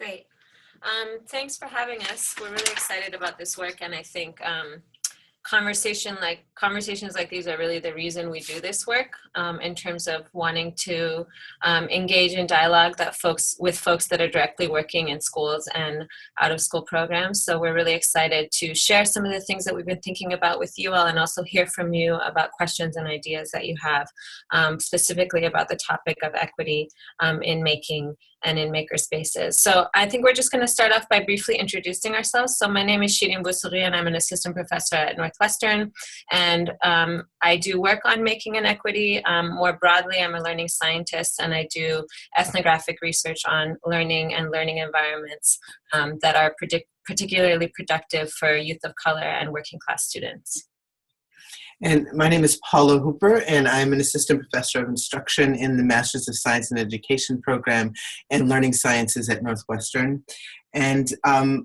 Great. Thanks for having us. We're really excited about this work, and I think conversations like these are really the reason we do this work, in terms of wanting to engage in dialogue with folks that are directly working in schools and out of school programs. So we're really excited to share some of the things that we've been thinking about with you all, and also hear from you about questions and ideas that you have, specifically about the topic of equity in making and in makerspaces. So I think we're just going to start off by briefly introducing ourselves. So my name is Shirin Vossoughi, and I'm an assistant professor at Northwestern. And I do work on making and equity. More broadly, I'm a learning scientist, and I do ethnographic research on learning and learning environments that are particularly productive for youth of color and working class students. And my name is Paula Hooper, and I'm an assistant professor of instruction in the Masters of Science and Education program and Learning Sciences at Northwestern. And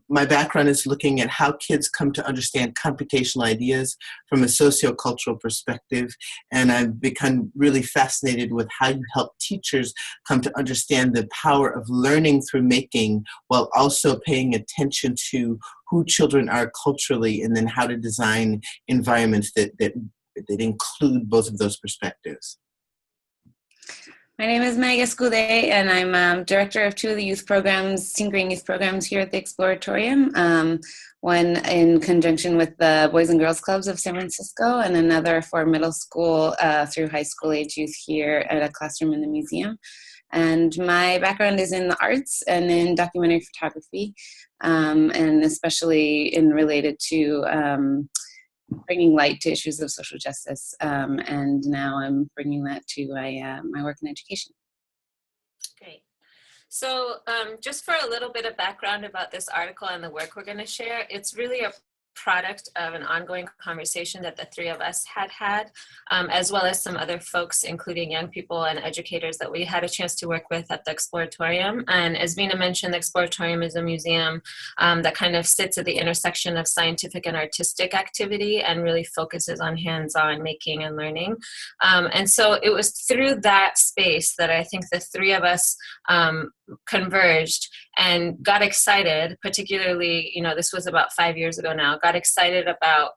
my background is looking at how kids come to understand computational ideas from a socio-cultural perspective. And I've become really fascinated with how you help teachers come to understand the power of learning through making, while also paying attention to who children are culturally, and then how to design environments that include both of those perspectives. My name is Meg Escudé, and I'm director of two of the youth programs, Tinkering Youth Programs here at the Exploratorium, one in conjunction with the Boys and Girls Clubs of San Francisco, and another for middle school through high school age youth here at a classroom in the museum. And my background is in the arts and in documentary photography, and especially in related to bringing light to issues of social justice, and now I'm bringing that to my work in education. Great. So just for a little bit of background about this article and the work we're going to share, it's really a product of an ongoing conversation that the three of us had, as well as some other folks, including young people and educators that we had a chance to work with at the Exploratorium. And as Vina mentioned, the Exploratorium is a museum that kind of sits at the intersection of scientific and artistic activity and really focuses on hands-on making and learning. And so it was through that space that I think the three of us converged and got excited, particularly, this was about 5 years ago now, got excited about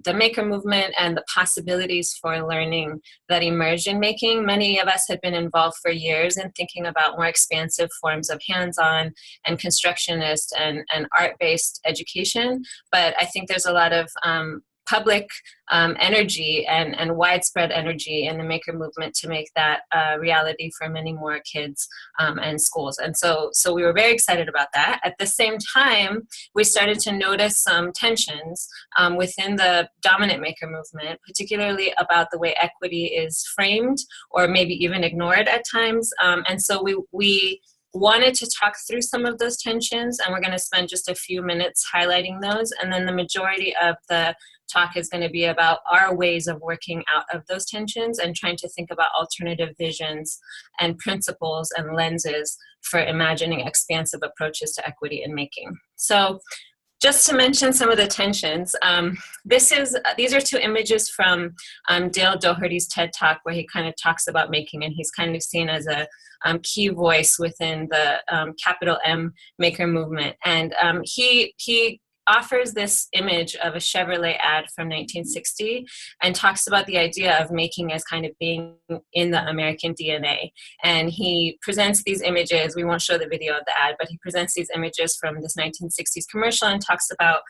the maker movement and the possibilities for learning that emerged in making. Many of us had been involved for years in thinking about more expansive forms of hands-on and constructionist and art-based education, but I think there's a lot of public energy and widespread energy in the maker movement to make that a reality for many more kids and schools. And so we were very excited about that. At the same time, we started to notice some tensions within the dominant maker movement, particularly about the way equity is framed or maybe even ignored at times. And so we wanted to talk through some of those tensions, and we're going to spend just a few minutes highlighting those. And then the majority of the talk is going to be about our ways of working out of those tensions and trying to think about alternative visions and principles and lenses for imagining expansive approaches to equity in making. So just to mention some of the tensions, these are two images from Dale Doherty's TED Talk, where he kind of talks about making, and he's kind of seen as a key voice within the capital M maker movement. And he offers this image of a Chevrolet ad from 1960 and talks about the idea of making as kind of being in the American DNA. And he presents these images, we won't show the video of the ad, but he presents these images from this 1960s commercial and talks about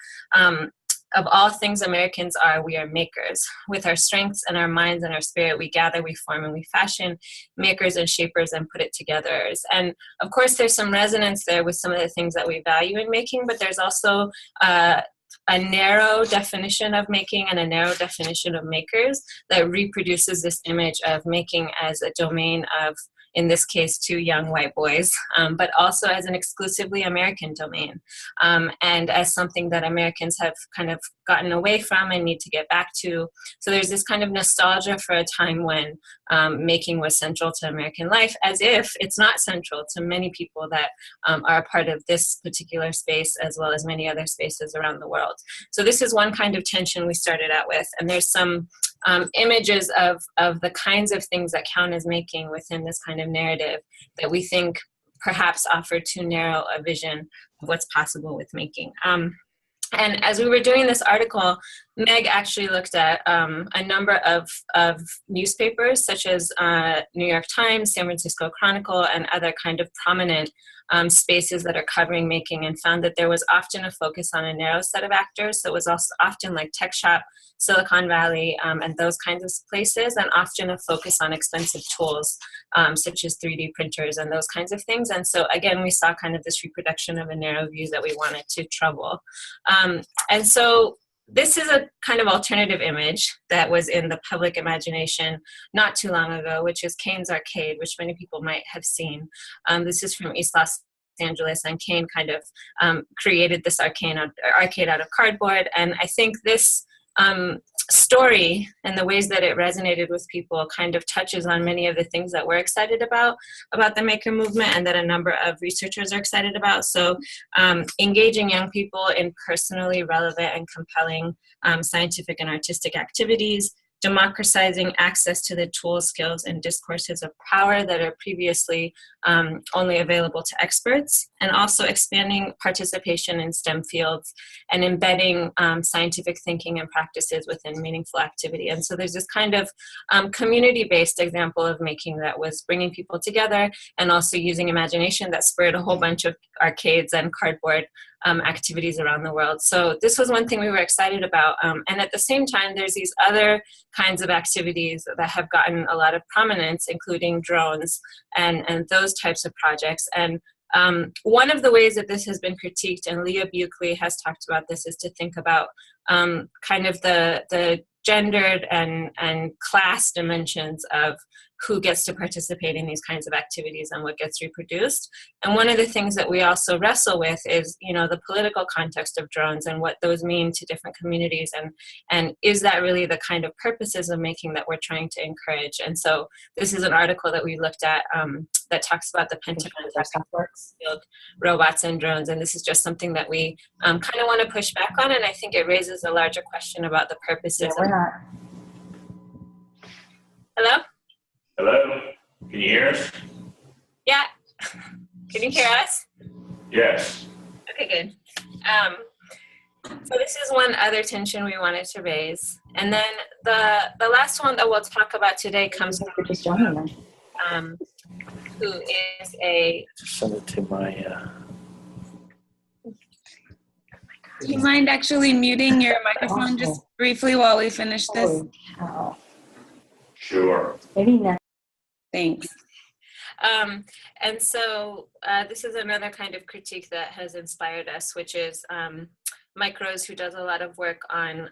of all things Americans are, we are makers. With our strengths and our minds and our spirit, we gather, we form, and we fashion, makers and shapers, and put it together. And of course, there's some resonance there with some of the things that we value in making, but there's also a narrow definition of making and a narrow definition of makers that reproduces this image of making as a domain of, in this case, two young white boys, but also as an exclusively American domain, and as something that Americans have kind of gotten away from and need to get back to. So there's this kind of nostalgia for a time when making was central to American life, as if it's not central to many people that are a part of this particular space, as well as many other spaces around the world. So this is one kind of tension we started out with, and there's some images of the kinds of things that count as making within this kind of narrative that we think perhaps offer too narrow a vision of what's possible with making. And as we were doing this article, Meg actually looked at a number of newspapers, such as New York Times, San Francisco Chronicle, and other kind of prominent spaces that are covering making, and found that there was often a focus on a narrow set of actors. So it was also often like tech shop, Silicon Valley, and those kinds of places, and often a focus on expensive tools, such as 3D printers and those kinds of things. And so again, we saw kind of this reproduction of a narrow view that we wanted to trouble. And so this is a kind of alternative image that was in the public imagination not too long ago, which is Kane's Arcade, which many people might have seen. This is from East Los Angeles, and Kane kind of created this arcade out of cardboard. And I think this story and the ways that it resonated with people kind of touches on many of the things that we're excited about the maker movement, and that a number of researchers are excited about. So engaging young people in personally relevant and compelling scientific and artistic activities, democratizing access to the tools, skills, and discourses of power that are previously only available to experts, and also expanding participation in STEM fields and embedding scientific thinking and practices within meaningful activity. And so there's this kind of community-based example of making that was bringing people together and also using imagination that spurred a whole bunch of arcades and cardboard activities around the world. So this was one thing we were excited about. And at the same time, there's these other kinds of activities that have gotten a lot of prominence, including drones and those types of projects. And one of the ways that this has been critiqued, and Leah Buckley has talked about this, is to think about kind of the gendered and class dimensions of who gets to participate in these kinds of activities and what gets reproduced. And one of the things that we also wrestle with is, you know, the political context of drones and what those mean to different communities, and is that really the kind of purposes of making that we're trying to encourage. And so this is an article that we looked at that talks about the Pentagon field robots and drones, and this is just something that we kind of want to push back on, and I think it raises a larger question about the purposes. Hello? Hello? Can you hear us? Yeah. Can you hear us? Yes. Okay, good. So this is one other tension we wanted to raise. And then the last one that we'll talk about today comes from who is a... Just send it to my... Do you mind actually muting your microphone just briefly while we finish this? Sure. Maybe not. Thanks. And so this is another kind of critique that has inspired us, which is Mike Rose, who does a lot of work on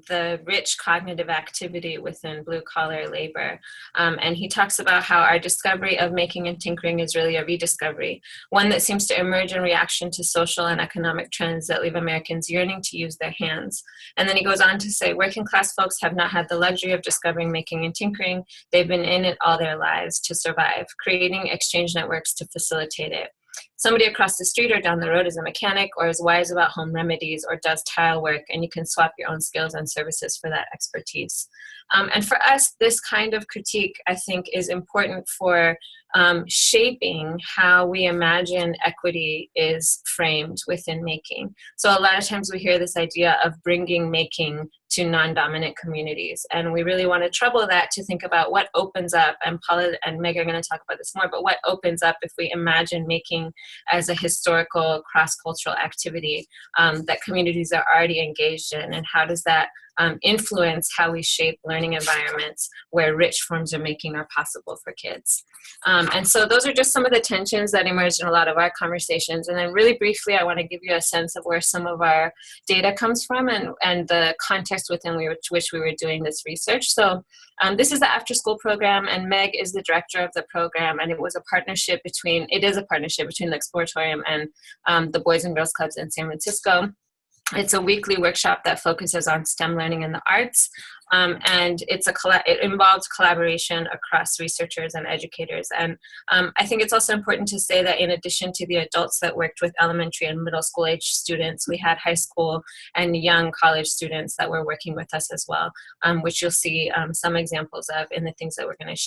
the rich cognitive activity within blue-collar labor. And he talks about how our discovery of making and tinkering is really a rediscovery, one that seems to emerge in reaction to social and economic trends that leave Americans yearning to use their hands. And then he goes on to say, working class folks have not had the luxury of discovering making and tinkering. They've been in it all their lives to survive, creating exchange networks to facilitate it. Somebody across the street or down the road is a mechanic or is wise about home remedies or does tile work, and you can swap your own skills and services for that expertise. And for us, this kind of critique, I think, is important for shaping how we imagine equity is framed within making. So a lot of times we hear this idea of bringing making to non-dominant communities. And we really want to trouble that to think about what opens up, and Paula and Meg are going to talk about this more, but what opens up if we imagine making as a historical cross-cultural activity that communities are already engaged in, and how does that influence how we shape learning environments where rich forms of making are possible for kids. And so those are just some of the tensions that emerged in a lot of our conversations. And then really briefly, I want to give you a sense of where some of our data comes from and the context within which we were doing this research. So this is the after school program, and Meg is the director of the program, and it is a partnership between the Exploratorium and the Boys and Girls Clubs in San Francisco. It's a weekly workshop that focuses on STEM learning and the arts, and it involves collaboration across researchers and educators. And I think it's also important to say that in addition to the adults that worked with elementary and middle school age students, we had high school and young college students that were working with us as well, which you'll see some examples of in the things that we're going to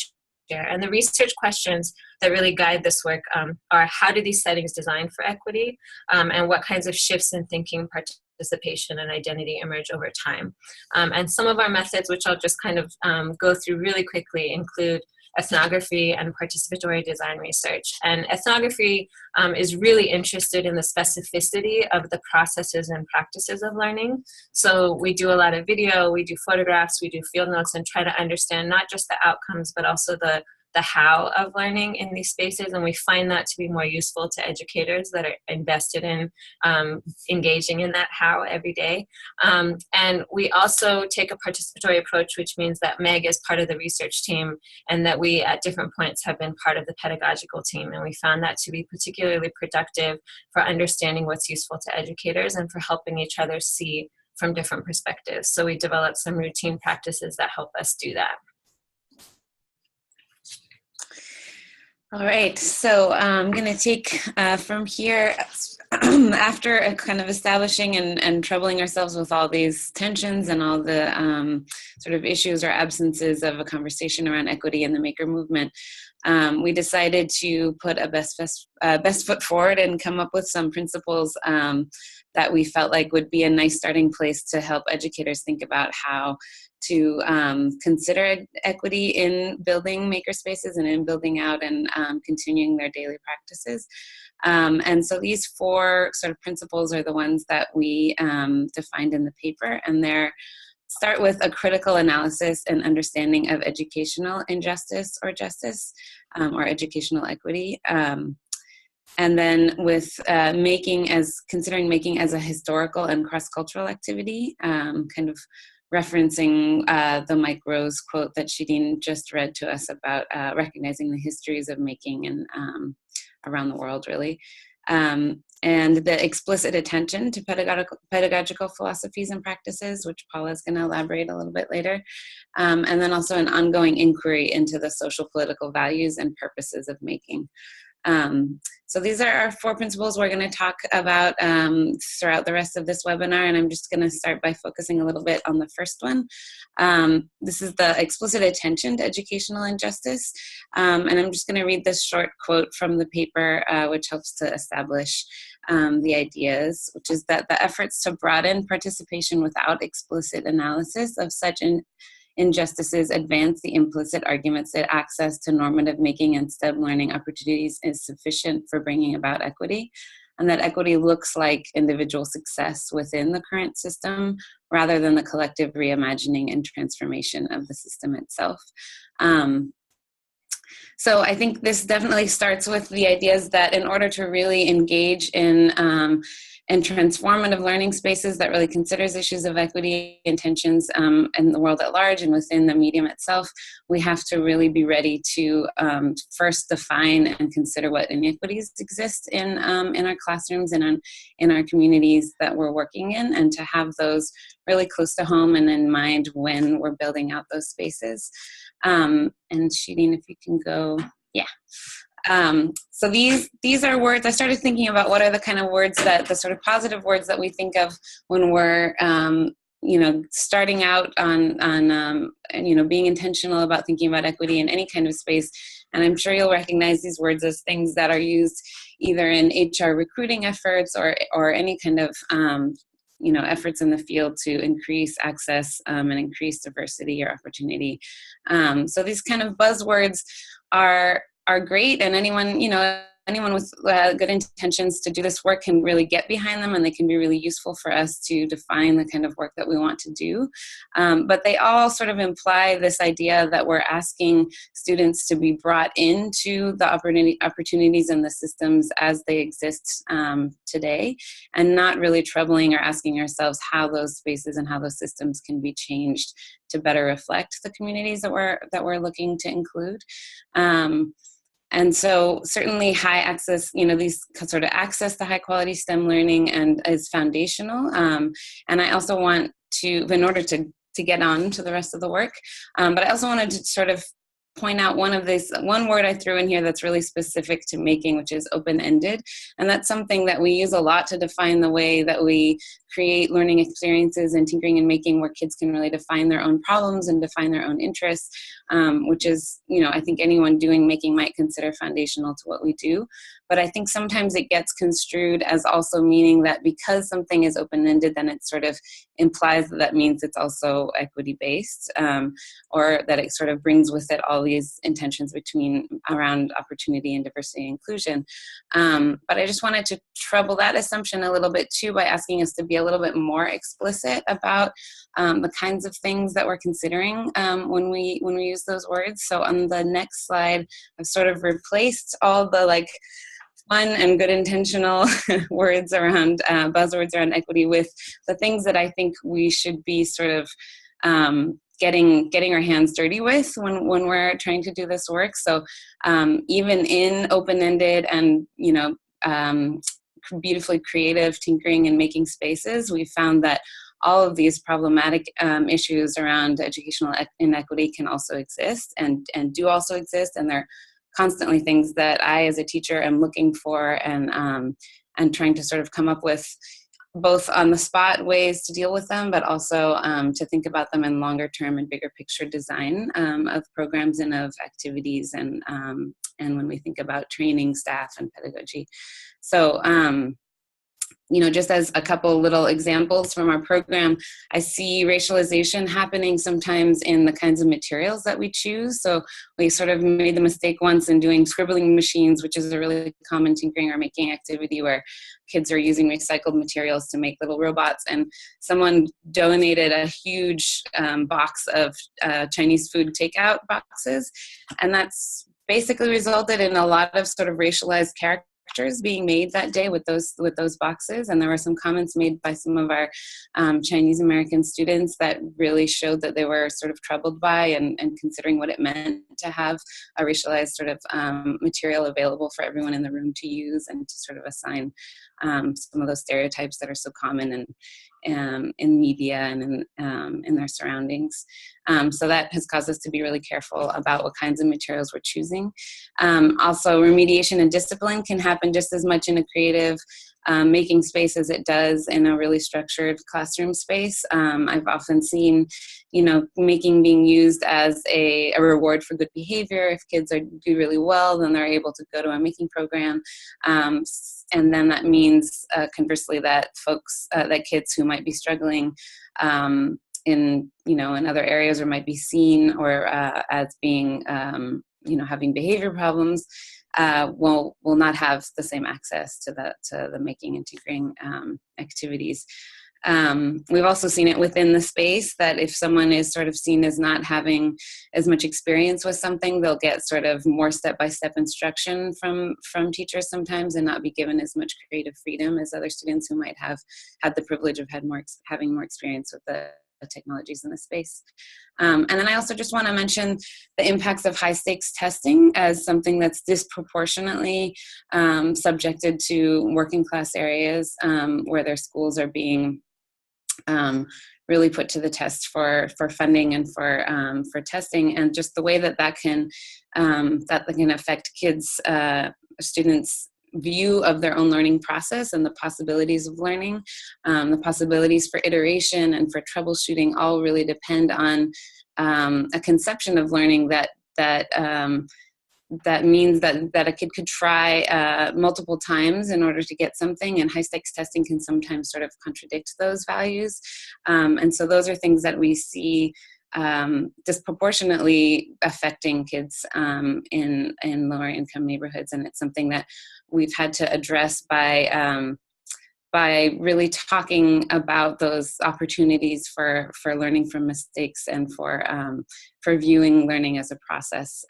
share. And the research questions that really guide this work are how do these settings design for equity, and what kinds of shifts in thinking, participation, and identity emerge over time. And some of our methods, which I'll just kind of go through really quickly, include ethnography and participatory design research. And ethnography is really interested in the specificity of the processes and practices of learning. So we do a lot of video, we do photographs, we do field notes, and try to understand not just the outcomes, but also the how of learning in these spaces. And we find that to be more useful to educators that are invested in engaging in that how every day. And we also take a participatory approach, which means that Meg is part of the research team and that we at different points have been part of the pedagogical team. And we found that to be particularly productive for understanding what's useful to educators and for helping each other see from different perspectives. So we developed some routine practices that help us do that. All right, so I'm going to take from here, after a kind of establishing and troubling ourselves with all these tensions and all the sort of issues or absences of a conversation around equity in the maker movement, we decided to put a best foot forward and come up with some principles that we felt like would be a nice starting place to help educators think about how to consider equity in building makerspaces and in building out and continuing their daily practices. And so these 4 sort of principles are the ones that we defined in the paper, and they're start with a critical analysis and understanding of educational injustice or justice, or educational equity. And then with considering making as a historical and cross-cultural activity, kind of referencing the Mike Rose quote that Shirin just read to us about recognizing the histories of making and around the world, really. And the explicit attention to pedagogical philosophies and practices, which Paula is going to elaborate a little bit later. And then also an ongoing inquiry into the social political values and purposes of making. So these are our 4 principles we're going to talk about throughout the rest of this webinar, and I'm just going to start by focusing a little bit on the first one. This is the explicit attention to educational injustice, and I'm just going to read this short quote from the paper, which helps to establish the ideas, which is that the efforts to broaden participation without explicit analysis of such injustices advance the implicit arguments that access to normative making and STEM learning opportunities is sufficient for bringing about equity, and that equity looks like individual success within the current system rather than the collective reimagining and transformation of the system itself. So I think this definitely starts with the ideas that in order to really engage in transformative learning spaces that really considers issues of equity and tensions in the world at large and within the medium itself, we have to really be ready to first define and consider what inequities exist in our classrooms and in our communities that we're working in, and to have those really close to home and in mind when we're building out those spaces. And Shirin, if you can go, yeah. So these are words. I started thinking about what are the kind of words that the sort of positive words that we think of when we're starting out on being intentional about thinking about equity in any kind of space. And I'm sure you'll recognize these words as things that are used either in HR recruiting efforts or any kind of efforts in the field to increase access and increase diversity or opportunity. So these kind of buzzwords are great, and anyone with good intentions to do this work can really get behind them, and they can be really useful for us to define the kind of work that we want to do. But they all sort of imply this idea that we're asking students to be brought into the opportunities and the systems as they exist today, and not really troubling or asking ourselves how those spaces and how those systems can be changed to better reflect the communities that we're looking to include. And so certainly high access, these sort of access to high quality STEM learning and is foundational. And I also want to, in order to get on to the rest of the work, but I also wanted to sort of point out one word I threw in here that's really specific to making, which is open-ended. And that's something that we use a lot to define the way that we create learning experiences and tinkering and making where kids can really define their own problems and define their own interests, which is, I think anyone doing making might consider foundational to what we do. But I think sometimes it gets construed as also meaning that because something is open-ended, then it sort of implies that means it's also equity-based, or that it sort of brings with it all these intentions around opportunity and diversity and inclusion. But I just wanted to trouble that assumption a little bit too by asking us to be a little bit more explicit about the kinds of things that we're considering when we use those words. So on the next slide, I've sort of replaced all the fun and good intentional words around buzzwords around equity with the things that I think we should be sort of getting our hands dirty with when we're trying to do this work. So even in open-ended and beautifully creative tinkering and making spaces, we found that all of these problematic issues around educational inequity can also exist and do also exist, and they're constantly things that I, as a teacher, am looking for and trying to sort of come up with both on the spot ways to deal with them, but also to think about them in longer term and bigger picture design of programs and of activities and when we think about training staff and pedagogy. So, just as a couple little examples from our program, I see racialization happening sometimes in the kinds of materials that we choose. So we sort of made the mistake once in doing scribbling machines, which is a really common tinkering or making activity where kids are using recycled materials to make little robots. And someone donated a huge box of Chinese food takeout boxes. And that's basically resulted in a lot of sort of racialized characters being made that day with those boxes, and there were some comments made by some of our Chinese American students that really showed that they were sort of troubled by and considering what it meant to have a racialized sort of material available for everyone in the room to use and to sort of assign some of those stereotypes that are so common in media and in their surroundings. So that has caused us to be really careful about what kinds of materials we're choosing. Also, remediation and discipline can happen just as much in a creative making space as it does in a really structured classroom space. I've often seen, making being used as a reward for good behavior. If kids do really well, then they're able to go to a making program. And then that means, conversely, that that kids who might be struggling in other areas or might be seen or as being, having behavior problems, will not have the same access to the making and tinkering activities. We've also seen it within the space that if someone is sort of seen as not having as much experience with something, they'll get sort of more step-by-step instruction from teachers sometimes and not be given as much creative freedom as other students who might have had the privilege of having more experience with the technologies in the space. And then I also just want to mention the impacts of high stakes testing as something that's disproportionately subjected to working class areas where their schools are being really put to the test for funding and for testing, and just the way that can affect kids, students' view of their own learning process and the possibilities of learning. The possibilities for iteration and for troubleshooting all really depend on a conception of learning that means that a kid could try multiple times in order to get something, and high stakes testing can sometimes sort of contradict those values. And so those are things that we see disproportionately affecting kids in lower income neighborhoods, and it's something that we've had to address by really talking about those opportunities for learning from mistakes and for viewing learning as a process.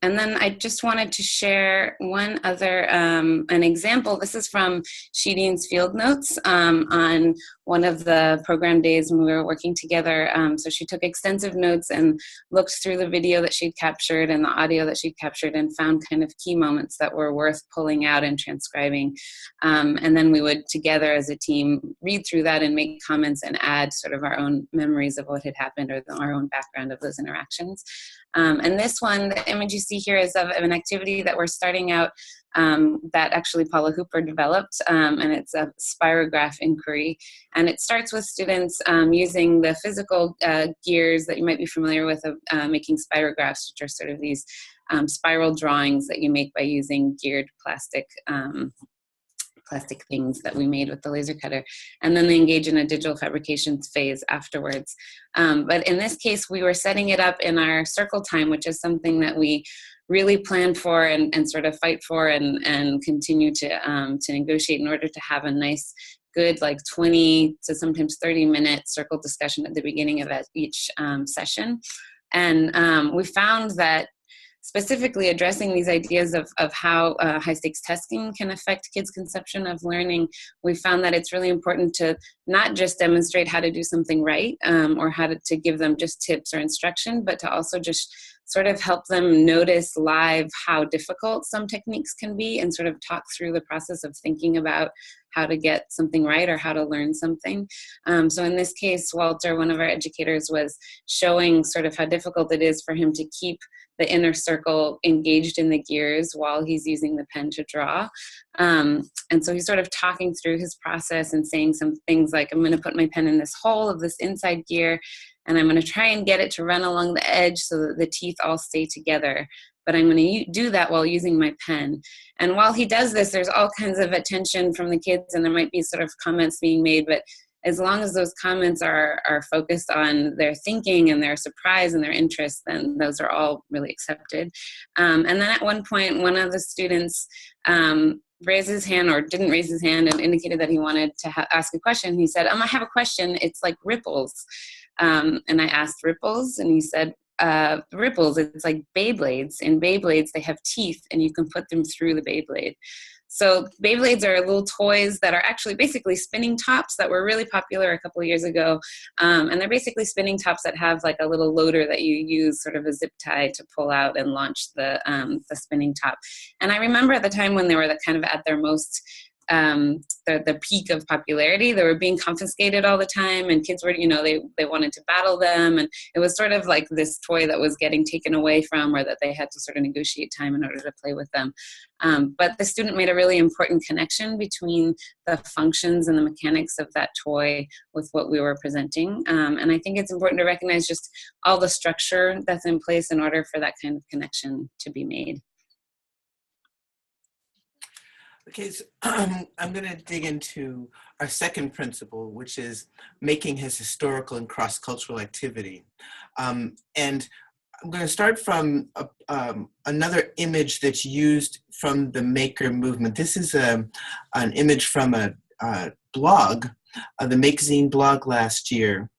And then I just wanted to share one other, an example. This is from Shirin's field notes on one of the program days when we were working together. So she took extensive notes and looked through the video that she'd captured and the audio that she'd captured and found kind of key moments that were worth pulling out and transcribing. And then we would together as a team read through that and make comments and add sort of our own memories of what had happened or our own background of those interactions. And this one, the image you see see here is of an activity that we're starting out that actually Paula Hooper developed, and it's a spirograph inquiry. And it starts with students using the physical gears that you might be familiar with of making spirographs, which are sort of these spiral drawings that you make by using geared plastic things that we made with the laser cutter, and then they engage in a digital fabrication phase afterwards. But in this case, we were setting it up in our circle time, which is something that we really plan for and sort of fight for and continue to negotiate in order to have a nice, good, like 20 to sometimes 30-minute circle discussion at the beginning of each session. And we found that specifically addressing these ideas of how high-stakes testing can affect kids' conception of learning, we found that it's really important to not just demonstrate how to do something right or how to give them just tips or instruction, but to also just sort of help them notice live how difficult some techniques can be and sort of talk through the process of thinking about how to get something right or how to learn something. So in this case, Walter, one of our educators, was showing sort of how difficult it is for him to keep the inner circle engaged in the gears while he's using the pen to draw. And so he's sort of talking through his process and saying some things like, I'm going to put my pen in this hole of this inside gear, and I'm going to try and get it to run along the edge so that the teeth all stay together. But I'm going to do that while using my pen. And while he does this, there's all kinds of attention from the kids, and there might be sort of comments being made, but as long as those comments are focused on their thinking and their surprise and their interest, then those are all really accepted. And then at one point, one of the students raised his hand, or didn't raise his hand, and indicated that he wanted to ask a question. He said, I have a question. It's like ripples. And I asked, ripples? And he said, ripples, it's like Beyblades. In Beyblades, they have teeth, and you can put them through the Beyblade. So Beyblades are little toys that are actually basically spinning tops that were really popular a couple of years ago. And they're basically spinning tops that have like a little loader that you use, sort of a zip tie, to pull out and launch the spinning top. And I remember at the time when they were kind of at their most the peak of popularity, they were being confiscated all the time, and kids were, they wanted to battle them, and it was sort of like this toy that was getting taken away from, or that they had to sort of negotiate time in order to play with them. But the student made a really important connection between the functions and the mechanics of that toy with what we were presenting. And I think it's important to recognize just all the structure that's in place in order for that kind of connection to be made. Okay, so I'm going to dig into our second principle, which is making his historical and cross-cultural activity. And I'm going to start from another image that's used from the maker movement. This is an image from a blog, the Make Zine blog last year,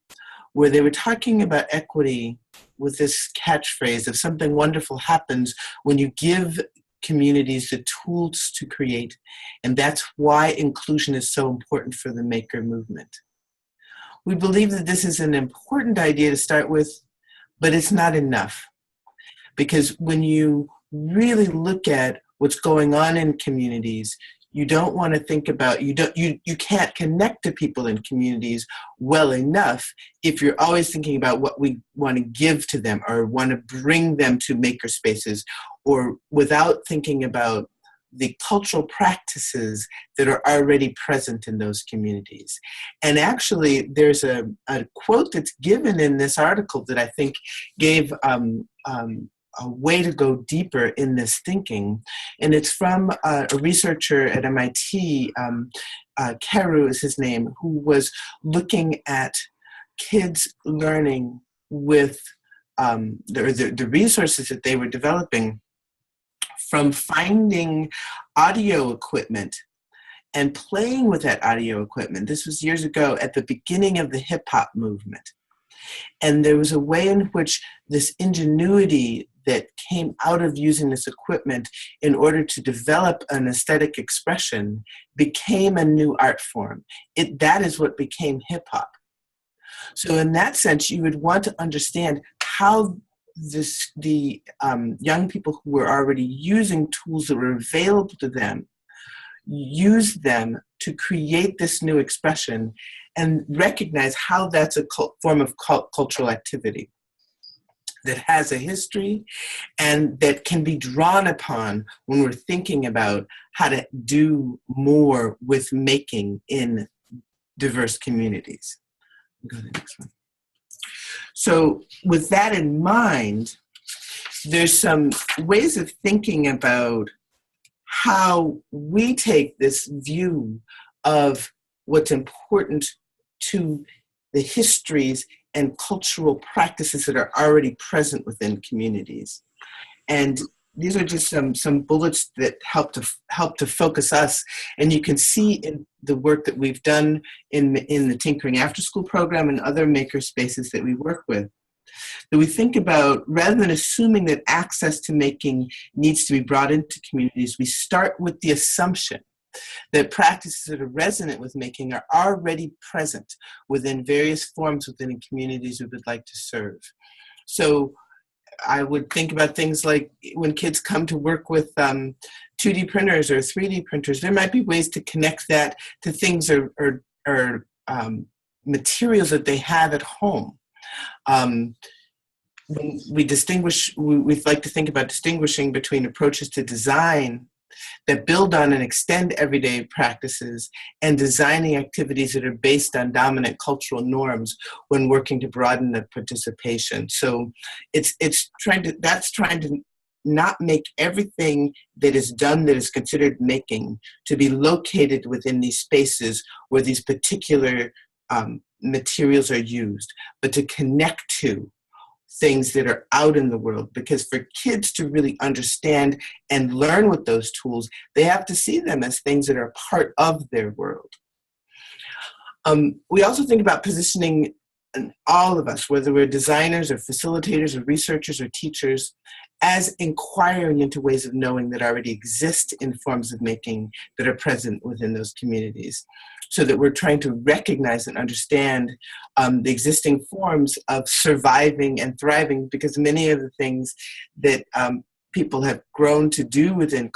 where they were talking about equity with this catchphrase of something wonderful happens when you give communities the tools to create, and that's why inclusion is so important for the maker movement. We believe that this is an important idea to start with, but it's not enough, because when you really look at what's going on in communities, you don't want to think about, you can't connect to people in communities well enough if you're always thinking about what we want to give to them or want to bring them to maker spaces, or without thinking about the cultural practices that are already present in those communities. And actually, there's a quote that's given in this article that I think gave a way to go deeper in this thinking. And it's from a researcher at MIT, Keru is his name, who was looking at kids learning with the resources that they were developing from finding audio equipment and playing with that audio equipment. This was years ago at the beginning of the hip hop movement. And there was a way in which this ingenuity that came out of using this equipment in order to develop an aesthetic expression became a new art form. That is what became hip hop. So in that sense, you would want to understand how the young people who were already using tools that were available to them use them to create this new expression, and recognize how that's a form of cultural activity. that has a history and that can be drawn upon when we're thinking about how to do more with making in diverse communities. Go to the next one. So with that in mind, there's some ways of thinking about how we take this view of what's important to the histories and cultural practices that are already present within communities. And these are just some bullets that help to focus us. And you can see in the work that we've done in the Tinkering After School program and other maker spaces that we work with, that we think about, rather than assuming that access to making needs to be brought into communities, we start with the assumption that practices that are resonant with making are already present within various forms within the communities we would like to serve. So I would think about things like when kids come to work with 2D printers or 3D printers, there might be ways to connect that to things or materials that they have at home. When we distinguish, we'd like to think about distinguishing between approaches to design that build on and extend everyday practices and designing activities that are based on dominant cultural norms when working to broaden the participation. So that's trying to not make everything that is done that is considered making to be located within these spaces where these particular materials are used, but to connect to things that are out in the world, because for kids to really understand and learn with those tools, they have to see them as things that are part of their world. We also think about positioning all of us, whether we're designers or facilitators or researchers or teachers, as inquiring into ways of knowing that already exist in forms of making that are present within those communities, so that we're trying to recognize and understand the existing forms of surviving and thriving, because many of the things that people have grown to do within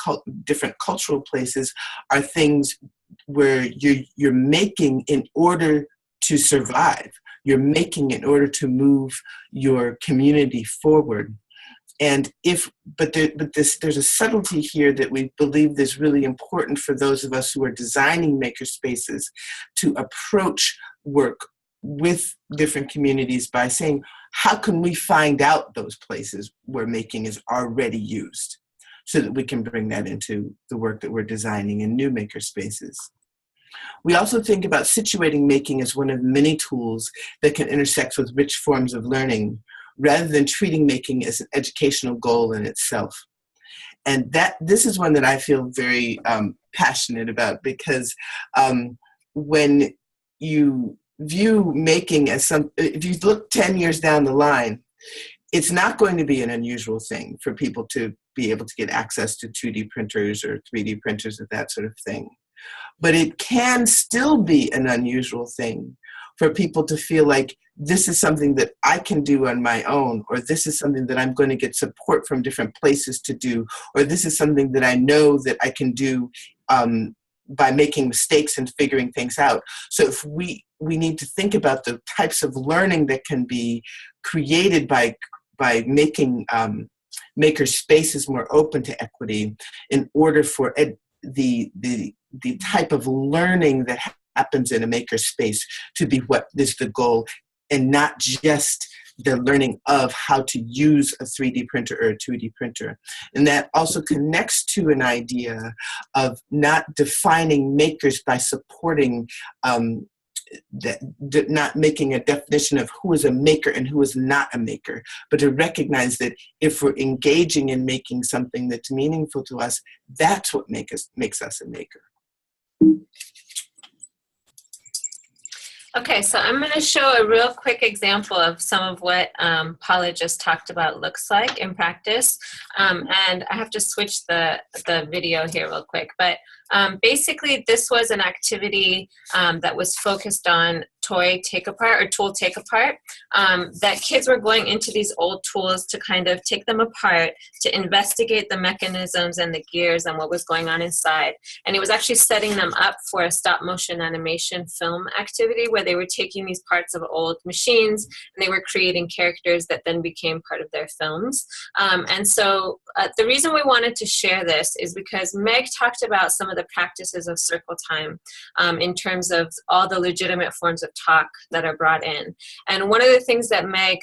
different cultural places are things where you're making in order to survive. You're making in order to move your community forward. And there's a subtlety here that we believe is really important for those of us who are designing maker spaces to approach work with different communities by saying, how can we find out those places where making is already used so that we can bring that into the work that we're designing in new maker spaces? We also think about situating making as one of many tools that can intersect with rich forms of learning, rather than treating making as an educational goal in itself. And this is one that I feel very passionate about, because when you view making as if you look 10 years down the line, it's not going to be an unusual thing for people to be able to get access to 2D printers or 3D printers or that sort of thing. But it can still be an unusual thing for people to feel like this is something that I can do on my own, or this is something that I'm going to get support from different places to do, or this is something that I know that I can do by making mistakes and figuring things out. So if we need to think about the types of learning that can be created by making maker spaces more open to equity, in order for the type of learning that happens in a maker space to be what is the goal, and not just the learning of how to use a 3D printer or a 2D printer. And that also connects to an idea of not defining makers by supporting not making a definition of who is a maker and who is not a maker, but to recognize that if we're engaging in making something that's meaningful to us, that's what makes us a maker. Okay, so I'm going to show a real quick example of some of what Paula just talked about looks like in practice. And I have to switch the video here real quick. But Basically, this was an activity that was focused on toy take apart or tool take apart, that kids were going into these old tools to kind of take them apart, to investigate the mechanisms and the gears and what was going on inside. And it was actually setting them up for a stop motion animation film activity where they were taking these parts of old machines and they were creating characters that then became part of their films. And so the reason we wanted to share this is because Meg talked about some of the practices of circle time in terms of all the legitimate forms of talk that are brought in. And one of the things that Meg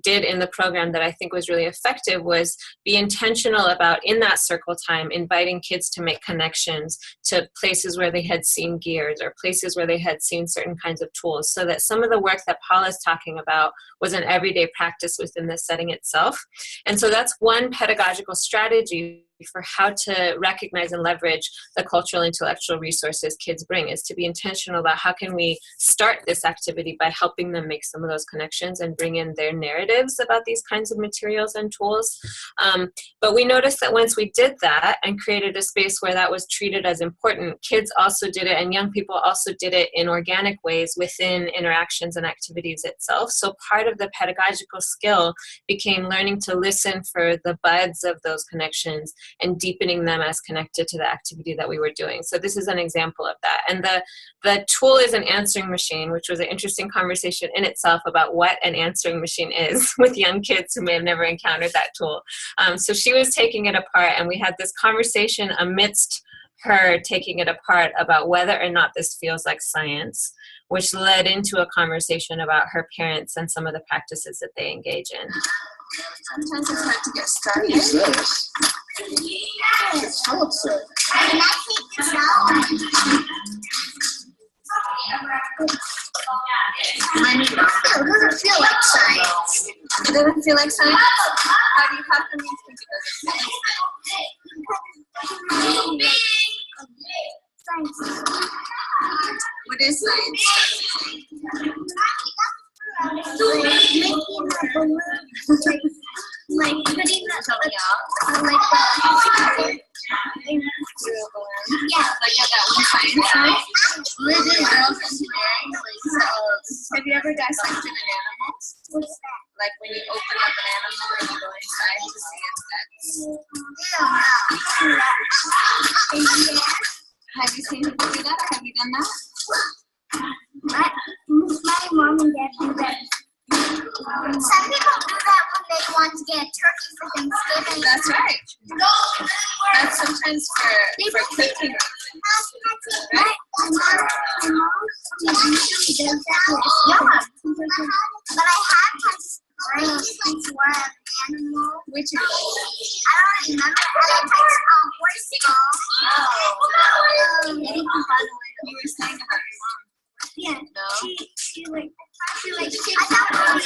did in the program that I think was really effective was be intentional about, in that circle time, inviting kids to make connections to places where they had seen gears or places where they had seen certain kinds of tools, so that some of the work that Paula's talking about was an everyday practice within the setting itself. And so that's one pedagogical strategy for how to recognize and leverage the cultural intellectual resources kids bring, is to be intentional about how can we start this activity by helping them make some of those connections and bring in their narratives about these kinds of materials and tools. But we noticed that once we did that and created a space where that was treated as important, kids also did it and young people also did it in organic ways within interactions and activities itself. So part of the pedagogical skill became learning to listen for the buds of those connections and deepening them as connected to the activity that we were doing. So this is an example of that. And the tool is an answering machine, which was an interesting conversation in itself about what an answering machine is with young kids who may have never encountered that tool. So she was taking it apart, and we had this conversation amidst her taking it apart about whether or not this feels like science, which led into a conversation about her parents and some of the practices that they engage in. Sometimes it's hard to get started. What is this? It's Philip's. Can I take this out? It doesn't feel like science. It doesn't feel like science? How do you think it doesn't? Science. What is science? Like putting the like that one science song. Little girls engineering. Have you ever dissected an animal? What's that? Like when you open up an animal and you go inside to see its guts. Have you seen people do that, or have you done that? My mom and dad do that. Some people do that when they want to get a turkey for Thanksgiving. That's right. That's sometimes for cooking. Right? My mom usually does that with yeah. But I have touched brains before an animal. Which is? I don't remember. I touched a horse skull. You were saying about your mom. Yeah. No. She I thought it was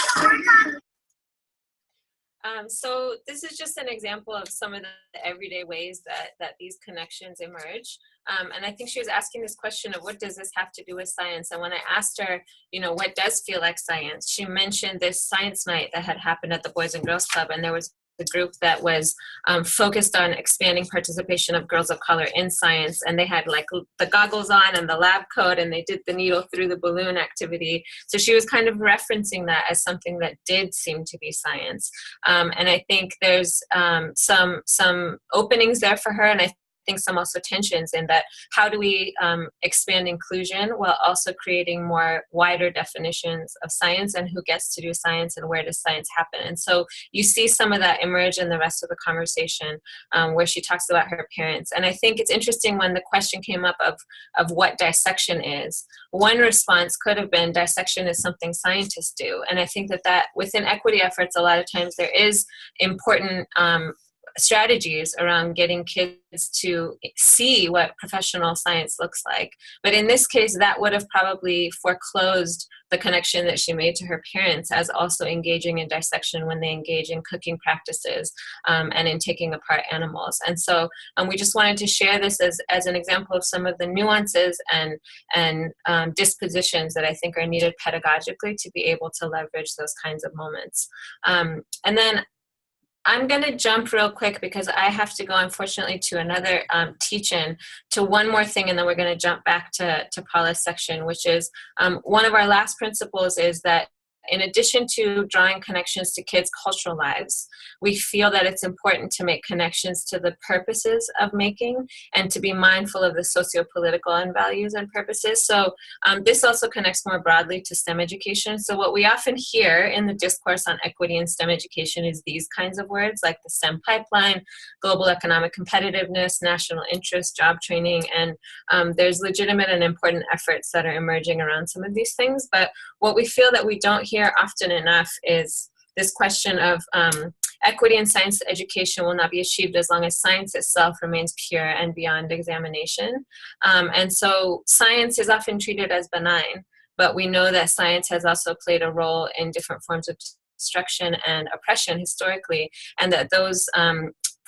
So this is just an example of some of the everyday ways that these connections emerge. And I think she was asking this question of what does this have to do with science? And when I asked her, what does feel like science? She mentioned this science night that had happened at the Boys and Girls Club, and there was a group that was focused on expanding participation of girls of color in science, and they had like the goggles on and the lab coat, and they did the needle through the balloon activity. So she was kind of referencing that as something that did seem to be science. And I think there's some openings there for her, and I think some also tensions in that. How do we expand inclusion while also creating more wider definitions of science and who gets to do science and where does science happen? And so you see some of that emerge in the rest of the conversation where she talks about her parents. And I think it's interesting when the question came up of what dissection is. One response could have been dissection is something scientists do. And I think that within equity efforts, a lot of times there is important strategies around getting kids to see what professional science looks like. But in this case, that would have probably foreclosed the connection that she made to her parents as also engaging in dissection when they engage in cooking practices and in taking apart animals. And so we just wanted to share this as an example of some of the nuances and dispositions that I think are needed pedagogically to be able to leverage those kinds of moments. And then I'm going to jump real quick because I have to go, unfortunately, to another teach-in, to one more thing, and then we're going to jump back to Paula's section, which is one of our last principles is that in addition to drawing connections to kids' cultural lives, we feel that it's important to make connections to the purposes of making and to be mindful of the socio-political and values and purposes. So this also connects more broadly to STEM education. So what we often hear in the discourse on equity in STEM education is these kinds of words like the STEM pipeline, global economic competitiveness, national interest, job training, and there's legitimate and important efforts that are emerging around some of these things. But what we feel that we don't hear often enough is this question of equity in science education will not be achieved as long as science itself remains pure and beyond examination. And so science is often treated as benign, but we know that science has also played a role in different forms of destruction and oppression historically, and that those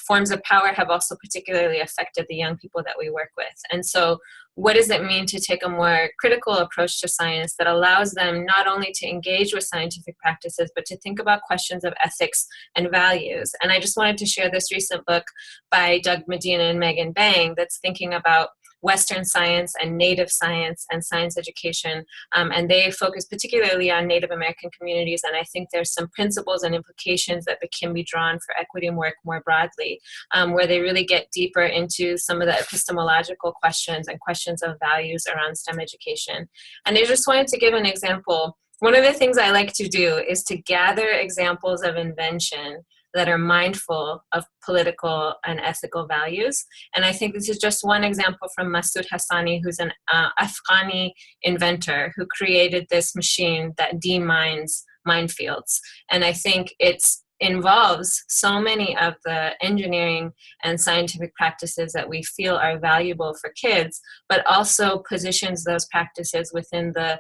forms of power have also particularly affected the young people that we work with. And so what does it mean to take a more critical approach to science that allows them not only to engage with scientific practices, but to think about questions of ethics and values? And I just wanted to share this recent book by Doug Medina and Megan Bang that's thinking about Western science and Native science and science education. And they focus particularly on Native American communities. And I think there's some principles and implications that can be drawn for equity work more broadly, where they really get deeper into some of the epistemological questions and questions of values around STEM education. And I just wanted to give an example. One of the things I like to do is to gather examples of invention that are mindful of political and ethical values. And I think this is just one example from Masoud Hassani, who's an Afghani inventor who created this machine that demines minefields. And I think it involves so many of the engineering and scientific practices that we feel are valuable for kids, but also positions those practices within the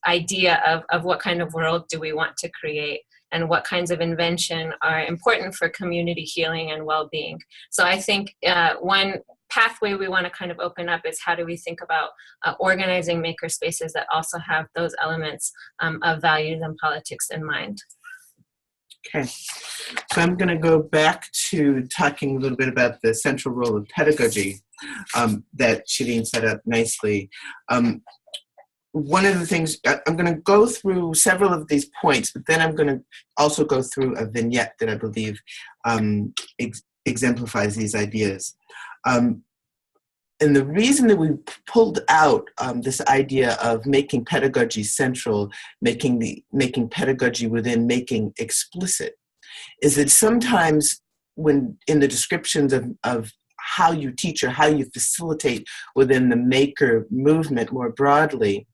idea of what kind of world do we want to create, and what kinds of invention are important for community healing and well-being. So I think one pathway we want to kind of open up is how do we think about organizing maker spaces that also have those elements of values and politics in mind. Okay, so I'm going to go back to talking a little bit about the central role of pedagogy that Shirin set up nicely. One of the things, I'm going to go through several of these points, but then I'm going to also go through a vignette that I believe exemplifies these ideas. And the reason that we pulled out this idea of making pedagogy central, making pedagogy within making explicit, is that sometimes when in the descriptions of how you teach or how you facilitate within the maker movement more broadly,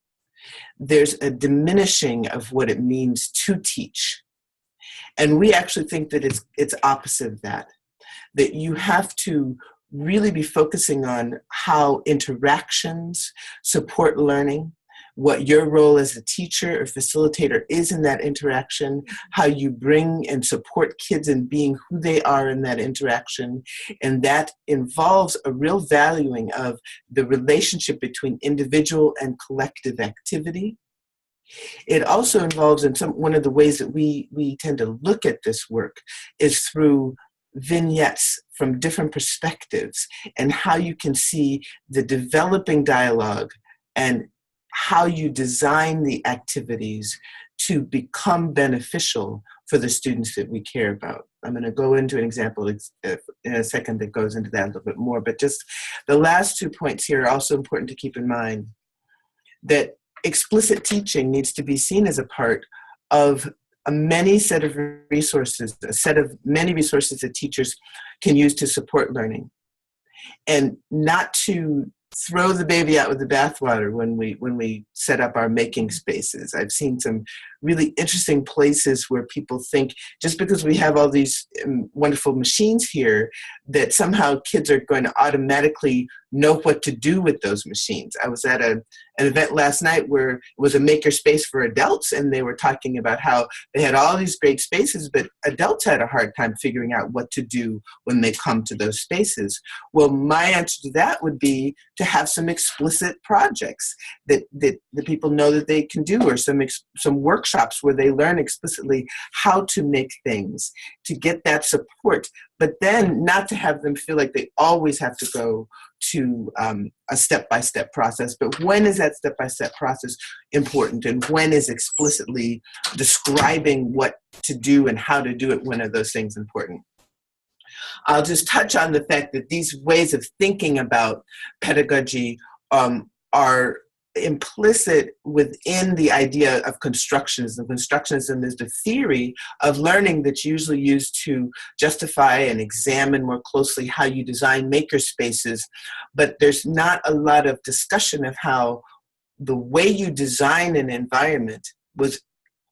there's a diminishing of what it means to teach. And we actually think that it's opposite of that you have to really be focusing on how interactions support learning, what your role as a teacher or facilitator is in that interaction, how you bring and support kids in being who they are in that interaction. And that involves a real valuing of the relationship between individual and collective activity. It also involves, in one of the ways that we tend to look at this work is through vignettes from different perspectives, and how you can see the developing dialogue and how you design the activities to become beneficial for the students that we care about. I'm going to go into an example in a second that goes into that a little bit more, but just the last 2 points here are also important to keep in mind, that explicit teaching needs to be seen as a part of a many set of resources, a set of many resources that teachers can use to support learning, and not to throw the baby out with the bathwater when we set up our making spaces. I've seen some really interesting places where people think just because we have all these wonderful machines here that somehow kids are going to automatically know what to do with those machines. I was at an event last night where it was a makerspace for adults, and they were talking about how they had all these great spaces, but adults had a hard time figuring out what to do when they come to those spaces. Well, my answer to that would be to have some explicit projects that the people know that they can do, or some workshops where they learn explicitly how to make things, to get that support, but then not to have them feel like they always have to go to a step-by-step process. But when is that step-by-step process important, and when is explicitly describing what to do and how to do it, when are those things important? I'll just touch on the fact that these ways of thinking about pedagogy are implicit within the idea of constructionism. Constructionism is the theory of learning that's usually used to justify and examine more closely how you design maker spaces, but there's not a lot of discussion of how the way you design an environment was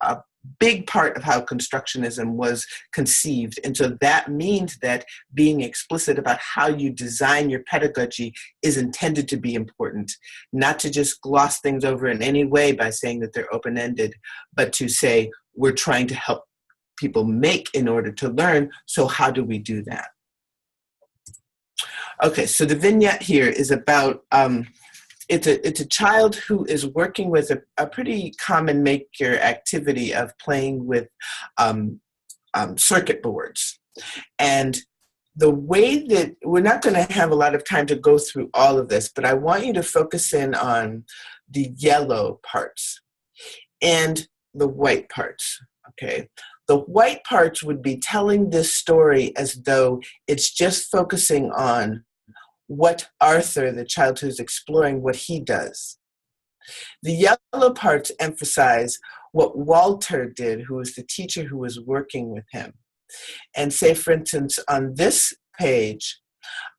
a big part of how constructionism was conceived. And so that means that being explicit about how you design your pedagogy is intended to be important, not to just gloss things over in any way by saying that they're open-ended, but to say we're trying to help people make in order to learn, so how do we do that? Okay, so the vignette here is about it's a child who is working with a pretty common maker activity of playing with circuit boards. And the way that, we're not going to have a lot of time to go through all of this, but I want you to focus in on the yellow parts and the white parts, okay? The white parts would be telling this story as though it's just focusing on what Arthur, the child who's exploring, what he does. The yellow parts emphasize what Walter did, who was the teacher who was working with him. And say, for instance, on this page,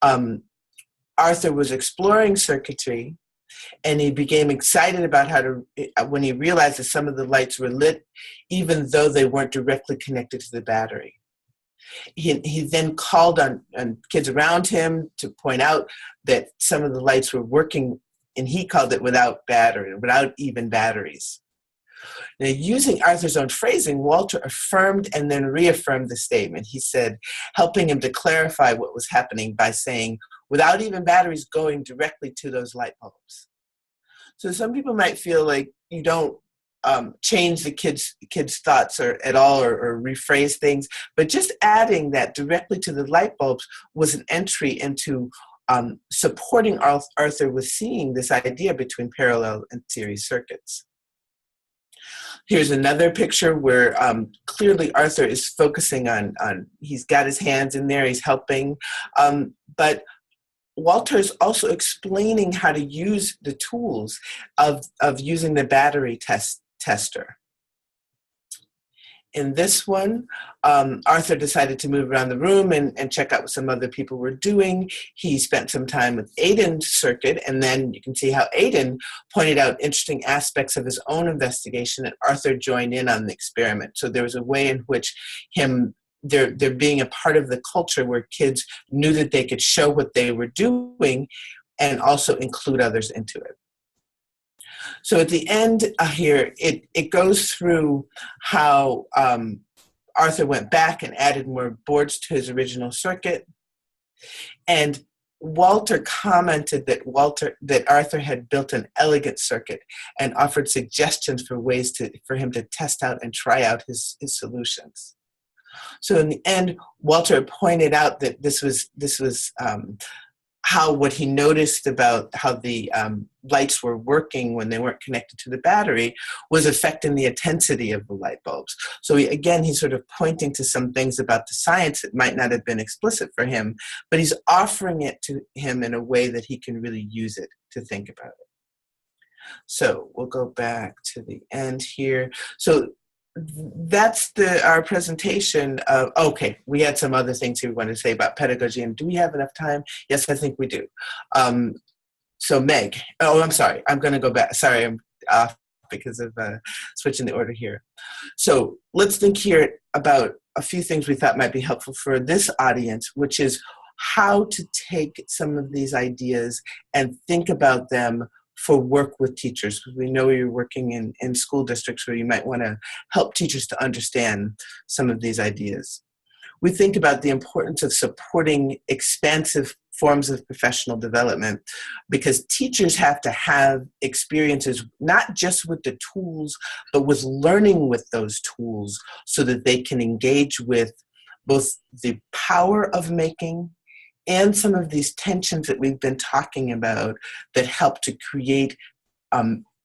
Arthur was exploring circuitry, and he became excited about how to, when he realized that some of the lights were lit, even though they weren't directly connected to the battery. He then called on kids around him to point out that some of the lights were working, and he called it without even batteries. Now, using Arthur's own phrasing, Walter affirmed and then reaffirmed the statement. He said, helping him to clarify what was happening by saying, without even batteries going directly to those light bulbs. So some people might feel like you don't change the kids' thoughts at all, or rephrase things, but just adding that directly to the light bulbs was an entry into supporting Arthur with seeing this idea between parallel and series circuits. Here's another picture where clearly Arthur is focusing on he's got his hands in there, he's helping, but Walter's also explaining how to use the tools of using the battery tester. In this one, Arthur decided to move around the room and check out what some other people were doing. He spent some time with Aiden's circuit, and then you can see how Aiden pointed out interesting aspects of his own investigation, and Arthur joined in on the experiment. So there was a way in which they're being a part of the culture where kids knew that they could show what they were doing and also include others into it. So at the end here, it goes through how Arthur went back and added more boards to his original circuit. And Walter commented that Arthur had built an elegant circuit and offered suggestions for ways for him to test out and try out his solutions. So in the end, Walter pointed out that this was how what he noticed about how the lights were working when they weren't connected to the battery was affecting the intensity of the light bulbs. So he's sort of pointing to some things about the science that might not have been explicit for him, but he's offering it to him in a way that he can really use it to think about it. So we'll go back to the end here. So that's our presentation of, okay, we had some other things here we wanted to say about pedagogy, and do we have enough time? Yes, I think we do. So Meg, I'm sorry, I'm going to go back. Sorry, I'm off because of switching the order here. So let's think here about a few things we thought might be helpful for this audience, which is how to take some of these ideas and think about them for work with teachers. We know you're working in school districts where you might want to help teachers to understand some of these ideas. We think about the importance of supporting expansive forms of professional development, because teachers have to have experiences not just with the tools, but with learning with those tools so that they can engage with both the power of making and some of these tensions that we've been talking about that help to create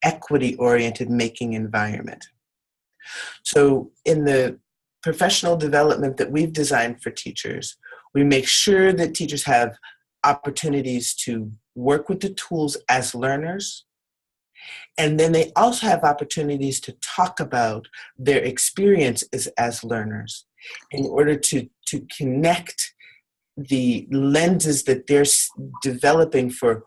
equity-oriented making environment. So in the professional development that we've designed for teachers, we make sure that teachers have opportunities to work with the tools as learners, and then they also have opportunities to talk about their experiences as learners in order to connect the lenses that they're developing for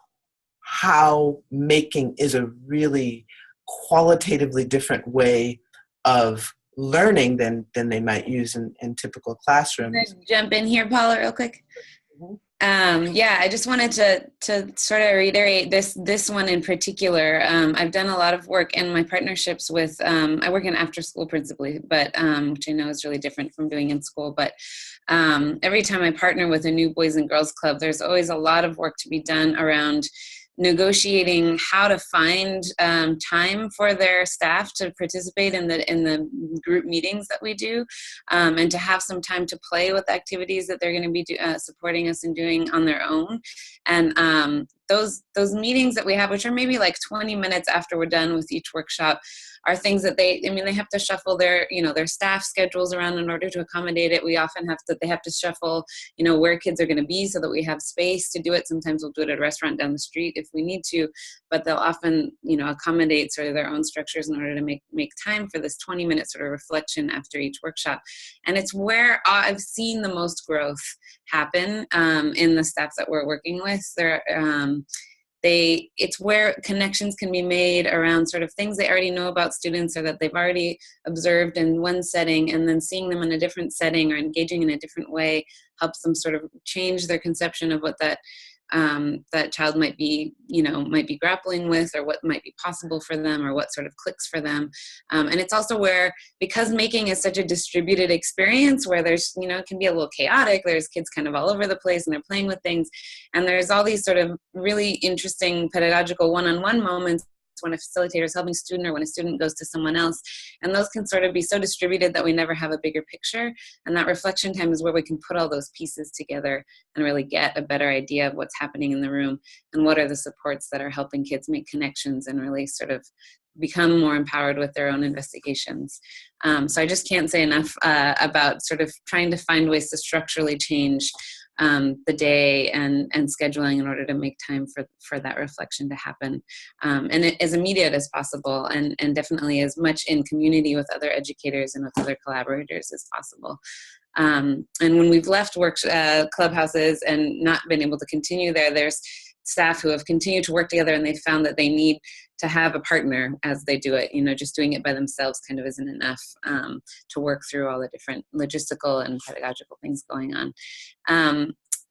how making is a really qualitatively different way of learning than they might use in typical classrooms. Can I jump in here, Paula, real quick? Yeah, I just wanted to sort of reiterate this one in particular. I've done a lot of work in my partnerships with, I work in after school principally, but which I know is really different from doing in school. But every time I partner with a new Boys and Girls Club, there's always a lot of work to be done around negotiating how to find time for their staff to participate in the group meetings that we do, and to have some time to play with activities that they're going to be supporting us in doing on their own. And those meetings that we have, which are maybe like 20 minutes after we're done with each workshop, are things that they have to shuffle their staff schedules around in order to accommodate it. We often they have to shuffle, where kids are going to be so that we have space to do it. Sometimes we'll do it at a restaurant down the street if we need to, but they'll often, accommodate sort of their own structures in order to make time for this 20-minute sort of reflection after each workshop. And it's where I've seen the most growth happen in the staff that we're working with. It's where connections can be made around sort of things they already know about students or that they've already observed in one setting, and then seeing them in a different setting or engaging in a different way helps them sort of change their conception of what that child might be grappling with, or what might be possible for them, or what sort of clicks for them. And it's also where, because making is such a distributed experience where there's, it can be a little chaotic, there's kids kind of all over the place and they're playing with things. And there's all these sort of really interesting pedagogical one-on-one moments when a facilitator is helping a student or when a student goes to someone else. And those can sort of be so distributed that we never have a bigger picture. And that reflection time is where we can put all those pieces together and really get a better idea of what's happening in the room and what are the supports that are helping kids make connections and really sort of become more empowered with their own investigations. So I just can't say enough about sort of trying to find ways to structurally change the day and scheduling in order to make time for that reflection to happen. And as immediate as possible, and definitely as much in community with other educators and with other collaborators as possible. And when we've left clubhouses and not been able to continue there's staff who have continued to work together, and they found that they need to have a partner as they do it. Just doing it by themselves kind of isn't enough to work through all the different logistical and pedagogical things going on.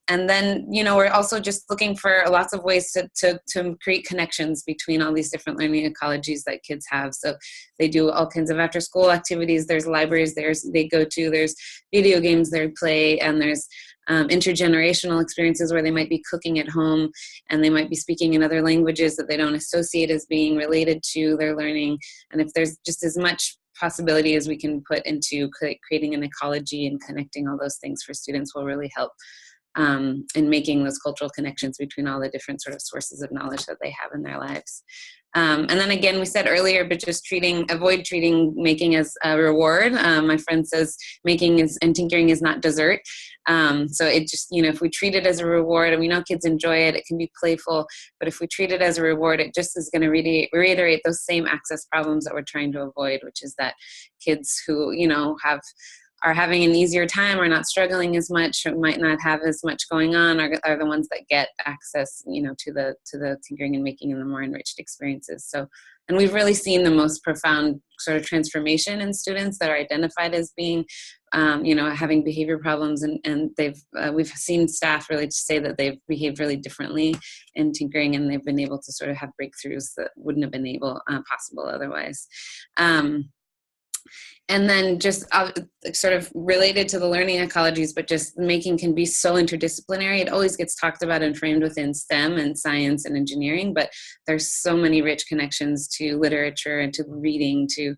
And then, we're also just looking for lots of ways to create connections between all these different learning ecologies that kids have. So they do all kinds of after school activities. There's libraries they go to, there's video games they play, and there's intergenerational experiences where they might be cooking at home and they might be speaking in other languages that they don't associate as being related to their learning. And if there's just as much possibility as we can put into creating an ecology and connecting all those things for students will really help in making those cultural connections between all the different sort of sources of knowledge that they have in their lives. And then again, we said earlier, but just avoid treating making as a reward. My friend says making and tinkering is not dessert. So it just, if we treat it as a reward, and we know kids enjoy it, it can be playful, but if we treat it as a reward, it just is going to reiterate those same access problems that we're trying to avoid, which is that kids who, are having an easier time or not struggling as much or might not have as much going on are the ones that get access, to the tinkering and making and the more enriched experiences. So, and we've really seen the most profound sort of transformation in students that are identified as being you know, having behavior problems, and we've seen staff really say that they've behaved really differently in tinkering, and they've been able to sort of have breakthroughs that wouldn't have been possible otherwise. And then just sort of related to the learning ecologies, but just making can be so interdisciplinary. It always gets talked about and framed within STEM and science and engineering, but there's so many rich connections to literature and to reading, to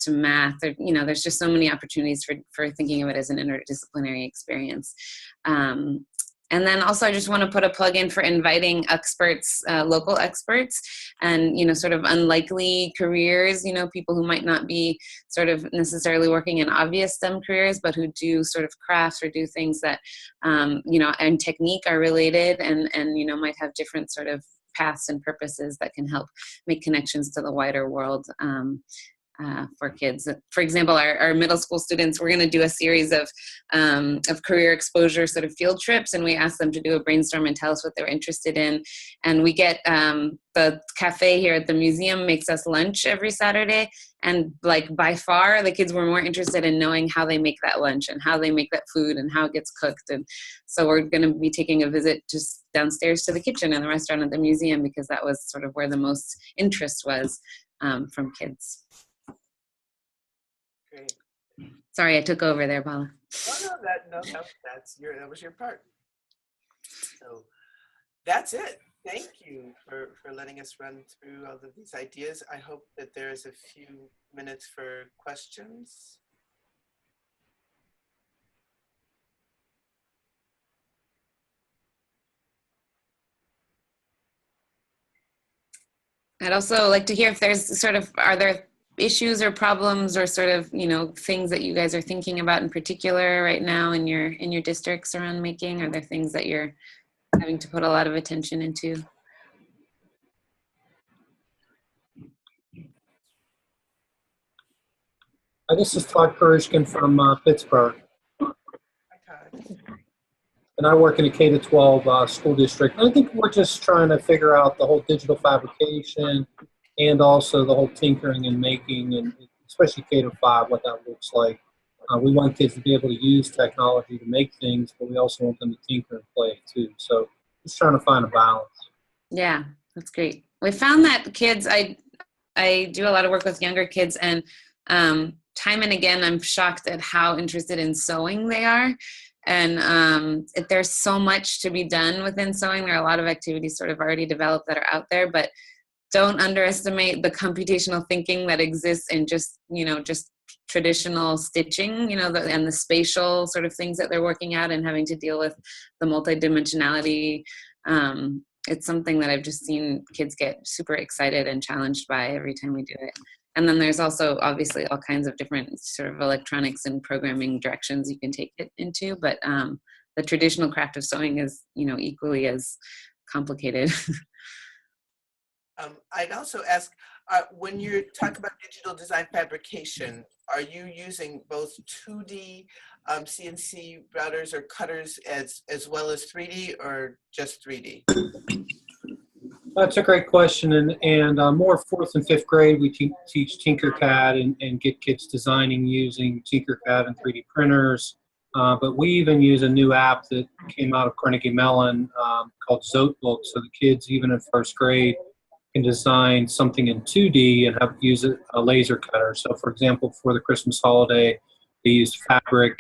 math. You know, there's just so many opportunities for thinking of it as an interdisciplinary experience. And then also I just want to put a plug in for inviting experts, local experts, and, you know, sort of unlikely careers, you know, people who might not be sort of necessarily working in obvious STEM careers, but who do sort of crafts or do things that, you know, and technique are related and, you know, might have different sort of paths and purposes that can help make connections to the wider world. For kids. For example, our middle school students, we're going to do a series of career exposure sort of field trips, and we ask them to do a brainstorm and tell us what they're interested in. And we get the cafe here at the museum makes us lunch every Saturday, and like by far the kids were more interested in knowing how they make that lunch and how they make that food and how it gets cooked. And so we're going to be taking a visit just downstairs to the kitchen in the restaurant at the museum, because that was sort of where the most interest was from kids. Great. Sorry, I took over there, Paula. That was your part. So that's it. Thank you for letting us run through all of these ideas. I hope that there's a few minutes for questions. I'd also like to hear if there's sort of, are there issues or problems or sort of, you know, things that you guys are thinking about in particular right now in your districts around making? Are there things that you're having to put a lot of attention into? This is Todd Kurishkin from Pittsburgh, and I work in a K-12 school district. And I think we're just trying to figure out the whole digital fabrication and also the whole tinkering and making, and especially K-5, what that looks like. We want kids to be able to use technology to make things, but we also want them to tinker and play too. So just trying to find a balance. Yeah, that's great. We found that kids, I do a lot of work with younger kids, and time and again, I'm shocked at how interested in sewing they are. And there's so much to be done within sewing. There are a lot of activities sort of already developed that are out there, but don't underestimate the computational thinking that exists in just, you know, just traditional stitching, you know, and the spatial sort of things that they're working at and having to deal with the multidimensionality. It's something that I've just seen kids get super excited and challenged by every time we do it. And then there's also obviously all kinds of different sort of electronics and programming directions you can take it into, but the traditional craft of sewing is, you know, equally as complicated. I'd also ask, when you talk about digital design fabrication, are you using both 2D CNC routers or cutters as well as 3D, or just 3D? That's a great question, and more 4th and 5th grade, we teach Tinkercad and get kids designing using Tinkercad and 3D printers. But we even use a new app that came out of Carnegie Mellon called Zotebook, so the kids, even in 1st grade, can design something in 2D and use a laser cutter. So, for example, for the Christmas holiday, they used fabric.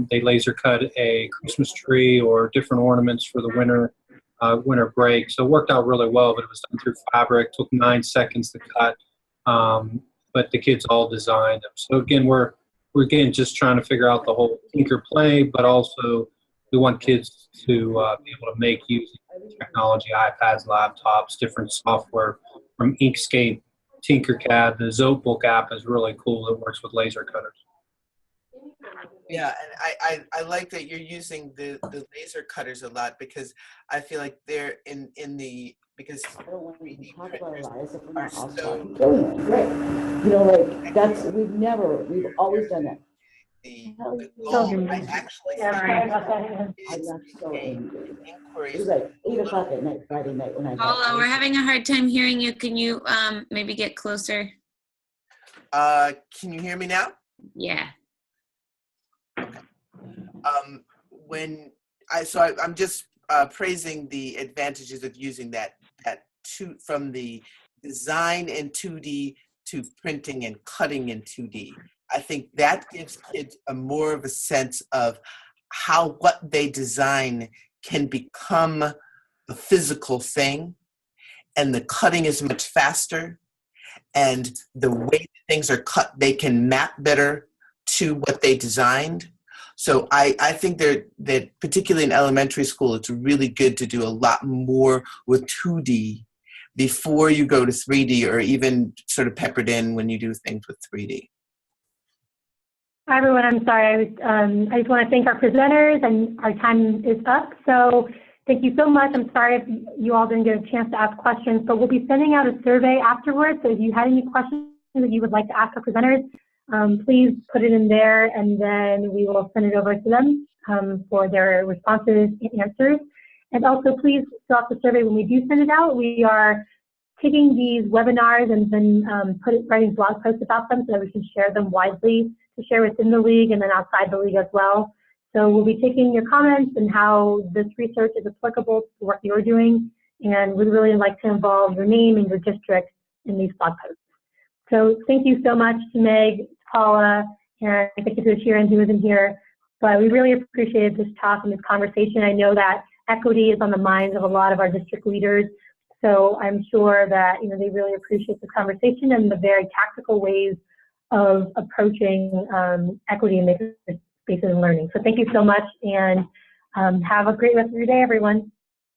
They laser cut a Christmas tree or different ornaments for the winter break. So it worked out really well, but it was done through fabric. Took 9 seconds to cut, but the kids all designed them. So again, we're again just trying to figure out the whole tinker play, but also we want kids to be able to make using technology, iPads, laptops, different software from Inkscape, Tinkercad. The Zotebook app is really cool. It works with laser cutters. Yeah, and I like that you're using the laser cutters a lot, because I feel like they're in the, because 3D printers are so, right. You know, like that's, we've always done that. the goal, I actually think I'm not so angry. inquiries. It was like 8 o'clock at night, Friday night when I got Paula, we're having a hard time hearing you. Can you maybe get closer? Can you hear me now? Yeah. I'm just praising the advantages of using that from the design in 2D to printing and cutting in 2D. I think that gives kids more of a sense of how what they design can become a physical thing, and the cutting is much faster, and the way things are cut, they can map better to what they designed. So I think that particularly in elementary school, it's really good to do a lot more with 2D before you go to 3D, or even sort of peppered in when you do things with 3D. Hi, everyone. I'm sorry. I just want to thank our presenters, and our time is up. So thank you so much. I'm sorry if you all didn't get a chance to ask questions, but we'll be sending out a survey afterwards. So if you had any questions that you would like to ask our presenters, please put it in there, and then we will send it over to them for their responses and answers. And also, please fill out the survey when we do send it out. We are taking these webinars and then writing blog posts about them so that we can share them widely, to share within the league and then outside the league as well. So we'll be taking your comments and how this research is applicable to the work you're doing, and we'd really like to involve your name and your district in these blog posts. So thank you so much to Meg, Paula, and thank you to Shirin, who isn't here. But we really appreciated this talk and this conversation. I know that equity is on the minds of a lot of our district leaders, so I'm sure that they really appreciate this conversation and the very tactical ways of approaching equity in maker spaces and learning. So thank you so much, and have a great rest of your day, everyone.